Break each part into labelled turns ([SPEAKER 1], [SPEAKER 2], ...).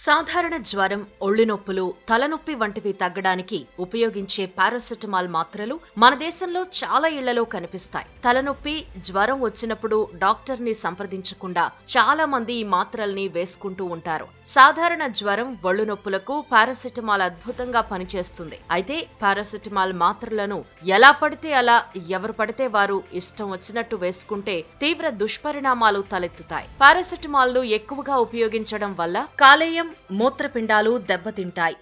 [SPEAKER 1] సాధారణ జ్వరం, ఒళ్ళు నొప్పులు, తలనొప్పి వంటివి తగ్గడానికి ఉపయోగించే పారాసెటమాల్ మాత్రలు మన దేశంలో చాలా ఇళ్లలో కనిపిస్తాయి. తలనొప్పి, జ్వరం వచ్చినప్పుడు డాక్టర్ ని సంప్రదించకుండా చాలా మంది ఈ మాత్రల్ని వేసుకుంటూ ఉంటారు. సాధారణ జ్వరం, ఒళ్ళు నొప్పులకు పారాసెటమాల్ అద్భుతంగా పనిచేస్తుంది. అయితే పారాసెటమాల్ మాత్రలను ఎలా పడితే అలా, ఎవరు పడితే వారు ఇష్టం వచ్చినట్టు వేసుకుంటే తీవ్ర దుష్పరిణామాలు తలెత్తుతాయి. పారాసెటమాల్ ను ఎక్కువగా ఉపయోగించడం వల్ల కాలేయం, మూత్రపిండాలు దెబ్బతింటాయి.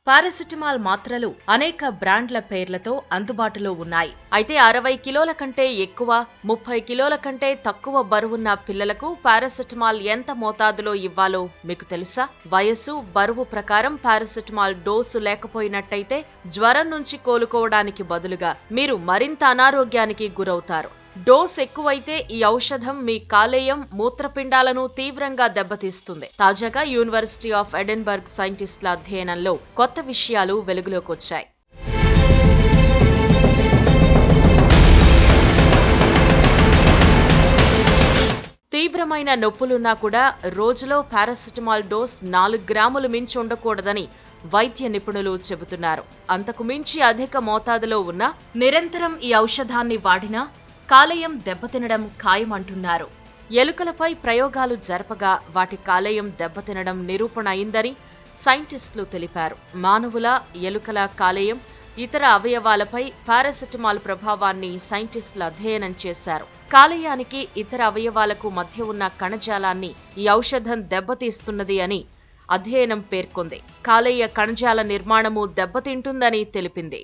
[SPEAKER 1] పారాసెటమాల్ మాత్రలు అనేక బ్రాండ్ల పేర్లతో అందుబాటులో ఉన్నాయి. అయితే 60 కిలోల కంటే ఎక్కువ, 30 కిలోల కంటే తక్కువ బరువున్న పిల్లలకు పారాసెటమాల్ ఎంత మోతాదులో ఇవ్వాలో మీకు తెలుసా? వయస్సు, బరువు ప్రకారం పారాసెటమాల్ డోసు లేకపోయినట్టయితే జ్వరం నుంచి కోలుకోవడానికి బదులుగా మీరు మరింత అనారోగ్యానికి గురవుతారు. డోస్ ఎక్కువైతే ఈ ఔషధం మీ కాలేయం, మూత్రపిండాలను తీవ్రంగా దెబ్బతీస్తుంది. తాజాగా యూనివర్సిటీ ఆఫ్ ఎడిన్బర్గ్ సైంటిస్టుల అధ్యయనంలో కొత్త విషయాలు వెలుగులోకొచ్చాయి. తీవ్రమైన నొప్పులున్నా కూడా రోజులో పారాసెటమాల్ డోస్ 4 గ్రాములు మించి ఉండకూడదని వైద్య నిపుణులు చెబుతున్నారు. అంతకు మించి అధిక మోతాదులో ఉన్న నిరంతరం ఈ ఔషధాన్ని వాడినా కాలేయం దెబ్బతినడం ఖాయమంటున్నారు. ఎలుకలపై ప్రయోగాలు జరపగా వాటి కాలేయం దెబ్బతినడం నిరూపణ అయిందని సైంటిస్టులు తెలిపారు. మానవుల, ఎలుకల కాలేయం, ఇతర అవయవాలపై పారాసెటమాల్ ప్రభావాన్ని సైంటిస్టులు అధ్యయనం చేశారు. కాలేయానికి, ఇతర అవయవాలకు మధ్య ఉన్న కణజాలాన్ని ఈ ఔషధం దెబ్బతీస్తున్నది అని అధ్యయనం పేర్కొంది. కాలేయ కణజాల నిర్మాణము దెబ్బతింటుందని తెలిపింది.